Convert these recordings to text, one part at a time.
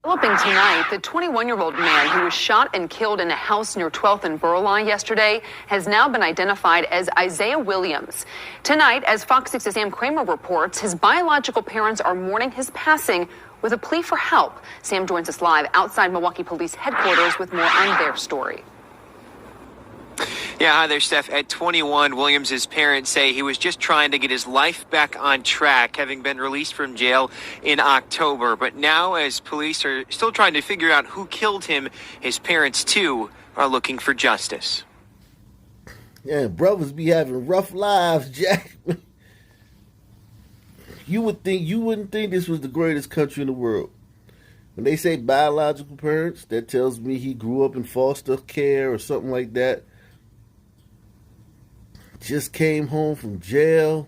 Developing tonight, the 21-year-old man who was shot and killed in a house near 12th and Burleigh yesterday has now been identified as Isaiah Williams. Tonight, as Fox 6's Sam Kramer reports, his biological parents are mourning his passing with a plea for help. Sam joins us live outside Milwaukee Police headquarters with more on their story. Yeah, hi there, Steph. At 21, Williams' parents say he was just trying to get his life back on track, having been released from jail in October. But now, as police are still trying to figure out who killed him, his parents, too, are looking for justice. Yeah, brothers be having rough lives, Jack. You wouldn't think this was the greatest country in the world. When they say biological parents, that tells me he grew up in foster care or something like that. Just came home from jail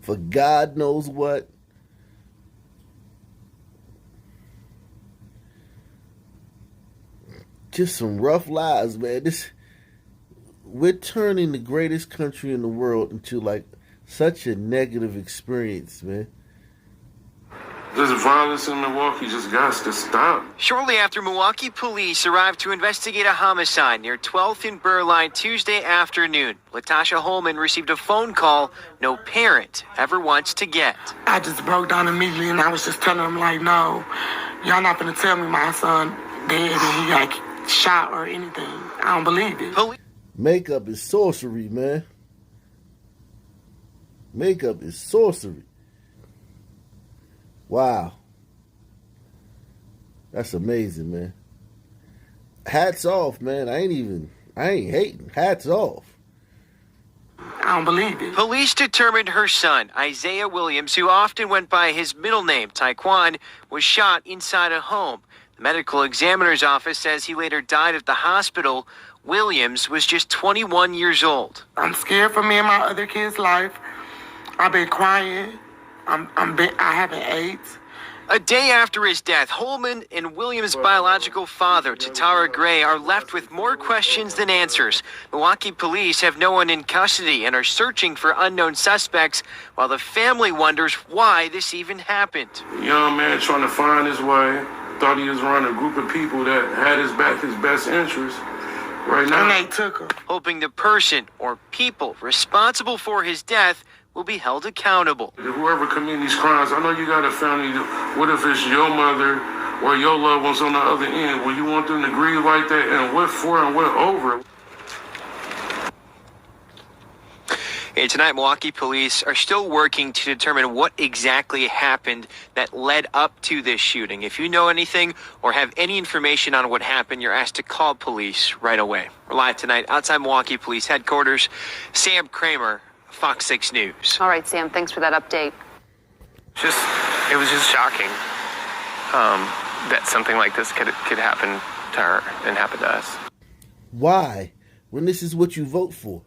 for God knows what. Just some rough lives, man. We're turning the greatest country in the world into like such a negative experience, man. This violence in Milwaukee just got to stop. Shortly after Milwaukee police arrived to investigate a homicide near 12th and Burleigh Tuesday afternoon, Latasha Holman received a phone call no parent ever wants to get. I just broke down immediately and I was just telling them, like, no, y'all not going to tell me my son dead and he got shot or anything. I don't believe it. Makeup is sorcery, man. Makeup is sorcery. Wow. That's amazing, man. Hats off, man. I ain't hating. Hats off. I don't believe it. Police determined her son, Isaiah Williams, who often went by his middle name, Taekwon, was shot inside a home. The medical examiner's office says he later died at the hospital. Williams was just 21 years old. I'm scared for me and my other kids' life. I've been crying. I haven't ate. A day after his death, Holman and Williams' biological father, Tatara Gray, are left with more questions than answers. Milwaukee police have no one in custody and are searching for unknown suspects, while the family wonders why this even happened. Young man trying to find his way. Thought he was around a group of people that had his back, his best interest. Right now, and they took him. Hoping the person or people responsible for his death will be held accountable. Whoever committed these crimes, I know you got a family. What if it's your mother or your loved ones on the other end? Will you want them to grieve like that? And what for and what over? And tonight, Milwaukee police are still working to determine what exactly happened that led up to this shooting. If you know anything or have any information on what happened, you're asked to call police right away. We're live tonight outside Milwaukee Police Headquarters. Sam Kramer, Fox 6 News. All right, Sam, thanks for that update. It was just shocking that something like this could happen to her and happen to us. Why? When this is what you vote for.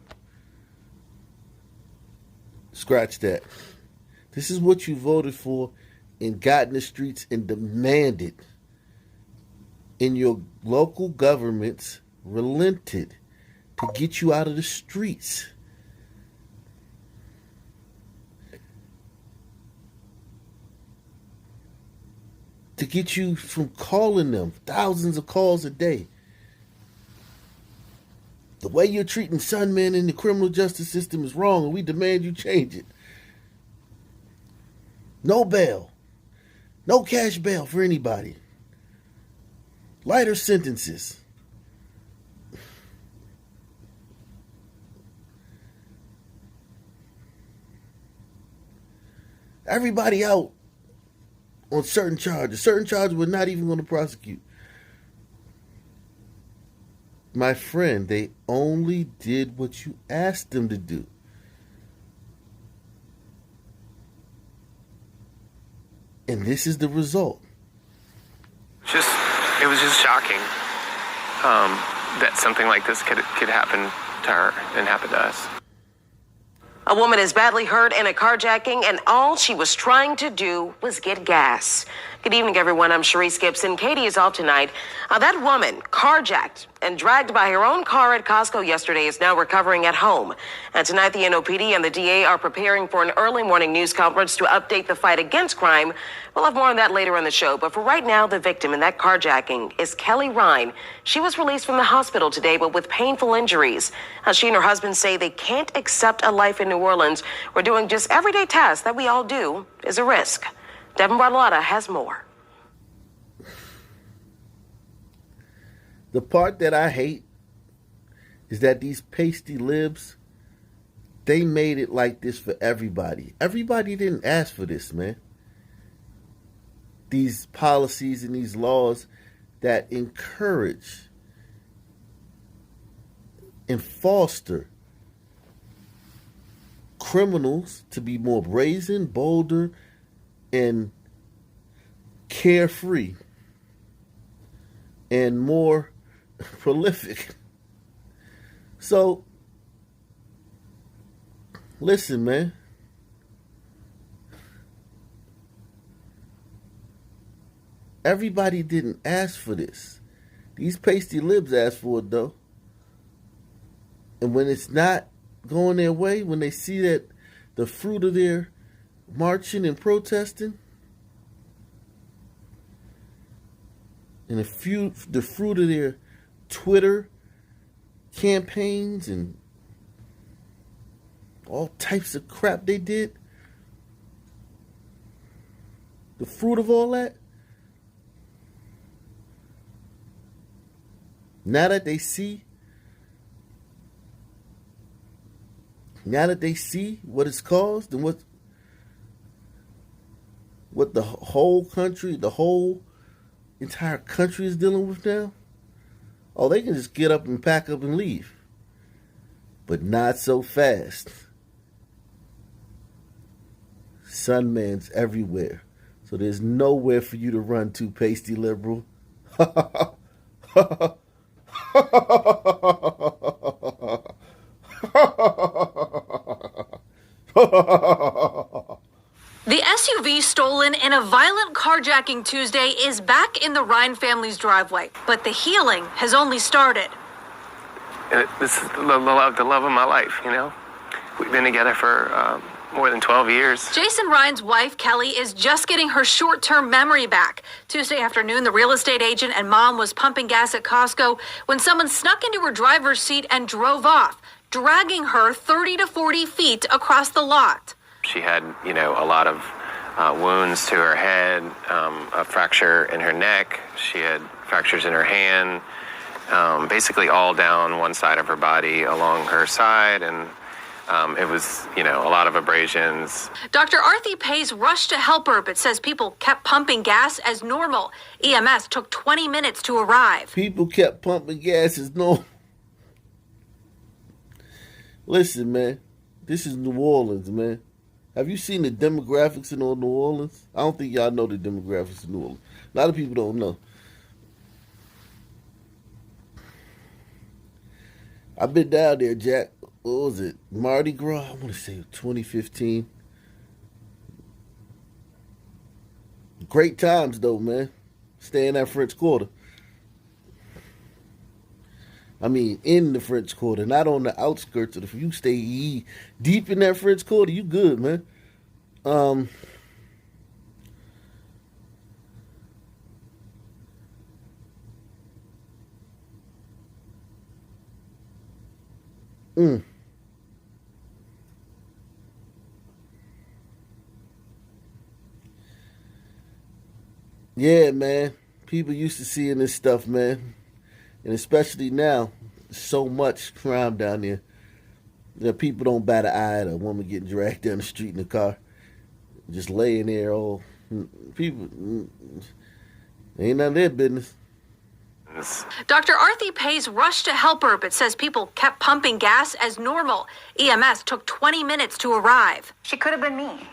Scratch that. This is what you voted for and got in the streets and demanded. And your local governments relented to get you out of the streets. To get you from calling them, thousands of calls a day. The way you're treating son men in the criminal justice system is wrong, and we demand you change it. No bail. No cash bail for anybody. Lighter sentences. Everybody out on certain charges. Certain charges we're not even going to prosecute. My friend, they only did what you asked them to do. And this is the result. It was just shocking that something like this could happen to her and happen to us. A woman is badly hurt in a carjacking, and all she was trying to do was get gas. Good evening, everyone. I'm Sharice Gibson. Katie is off tonight. That woman, carjacked and dragged by her own car at Costco yesterday, is now recovering at home. And tonight, the NOPD and the DA are preparing for an early morning news conference to update the fight against crime. We'll have more on that later in the show. But for right now, the victim in that carjacking is Kelly Ryan. She was released from the hospital today, but with painful injuries. She and her husband say they can't accept a life in New Orleans where doing just everyday tasks that we all do is a risk. Devin Bartolotta has more. The part that I hate is that these pasty libs, they made it like this for everybody. Everybody didn't ask for this, man. These policies and these laws that encourage and foster criminals to be more brazen, bolder, and carefree and more prolific. So, listen, man. Everybody didn't ask for this. These pasty libs asked for it, though. And when it's not going their way, when they see that the fruit of their marching and protesting, and the fruit of their Twitter campaigns and all types of crap they did, the fruit of all that, now that they see what it's caused and what the whole country, the whole entire country is dealing with now, oh, they can just get up and pack up and leave. But not so fast. Sunman's everywhere. So there's nowhere for you to run to, pasty liberal. The SUV stolen in a violent carjacking Tuesday is back in the Ryan family's driveway, but the healing has only started. This is the love of my life, you know? We've been together for more than 12 years. Jason Ryan's wife, Kelly, is just getting her short-term memory back. Tuesday afternoon, the real estate agent and mom was pumping gas at Costco when someone snuck into her driver's seat and drove off, dragging her 30 to 40 feet across the lot. She had, a lot of wounds to her head, a fracture in her neck. She had fractures in her hand, basically all down one side of her body along her side. And it was, a lot of abrasions. Dr. Arthi Pays rushed to help her, but says people kept pumping gas as normal. EMS took 20 minutes to arrive. People kept pumping gas as normal. Listen, man, this is New Orleans, man. Have you seen the demographics in New Orleans? I don't think y'all know the demographics in New Orleans. A lot of people don't know. I've been down there, Jack. What was it? Mardi Gras? I want to say 2015. Great times, though, man. Staying at French Quarter. I mean, in the French Quarter, not on the outskirts of the. You stay deep in that French Quarter, you good, man. Yeah, man. People used to seeing this stuff, man. And especially now, so much crime down there. People don't bat an eye at a woman getting dragged down the street in a car. Just laying there all. People, ain't none of their business. Dr. Arthi Pays rushed to help her, but says people kept pumping gas as normal. EMS took 20 minutes to arrive. She could have been me.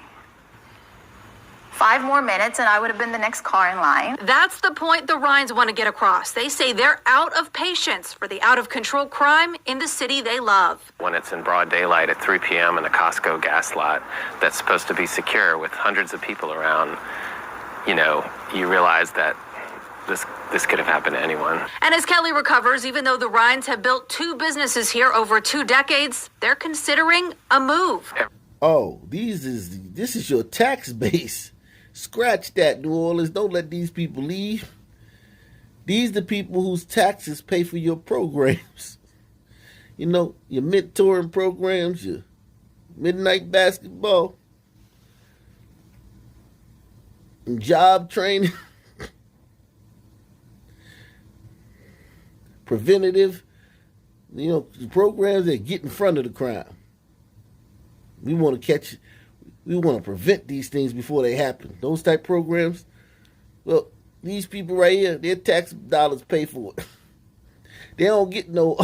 5 more minutes and I would have been the next car in line. That's the point the Ryans want to get across. They say they're out of patience for the out-of-control crime in the city they love. When it's in broad daylight at 3 p.m. in a Costco gas lot that's supposed to be secure with hundreds of people around, you realize that this could have happened to anyone. And as Kelly recovers, even though the Ryans have built 2 businesses here over 2 decades, they're considering a move. Oh, this is your tax base. Scratch that, New Orleans. Don't let these people leave. These are the people whose taxes pay for your programs. Your mentoring programs, your midnight basketball, and job training. Preventative, programs that get in front of the crime. We want to prevent these things before they happen. Those type programs, well, these people right here, their tax dollars pay for it. They don't get no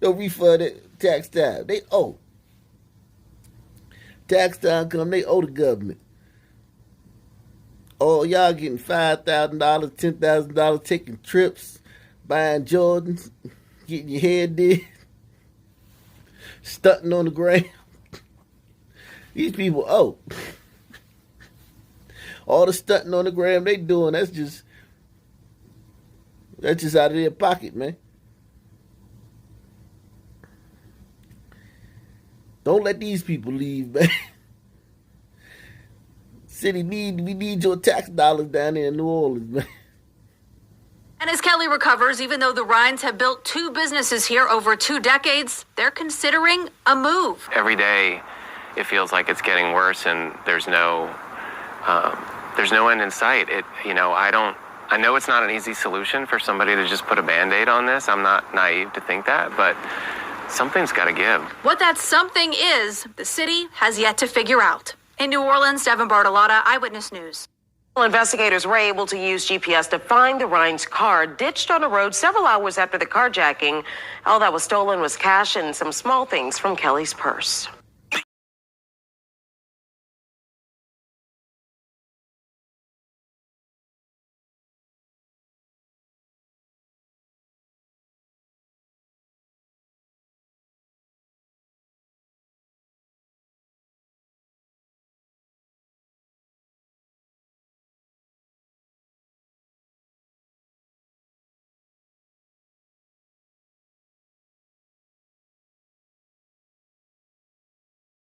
refund at tax time. They owe. Tax time come, they owe the government. Oh, y'all getting $5,000, $10,000, taking trips, buying Jordans, getting your hair did, stunting on the ground. These people owe. All the stunting on the gram they doing, that's just out of their pocket, man. Don't let these people leave, man. City, we need your tax dollars down there in New Orleans, man. And as Kelly recovers, even though the Ryans have built 2 businesses here over 2 decades, they're considering a move. Every day, it feels like it's getting worse, and there's no end in sight. I know it's not an easy solution for somebody to just put a Band-Aid on this. I'm not naive to think that, but something's got to give. What that something is, the city has yet to figure out. In New Orleans, Devin Bartolotta, Eyewitness News. Investigators were able to use GPS to find the Ryans' car ditched on a road several hours after the carjacking. All that was stolen was cash and some small things from Kelly's purse.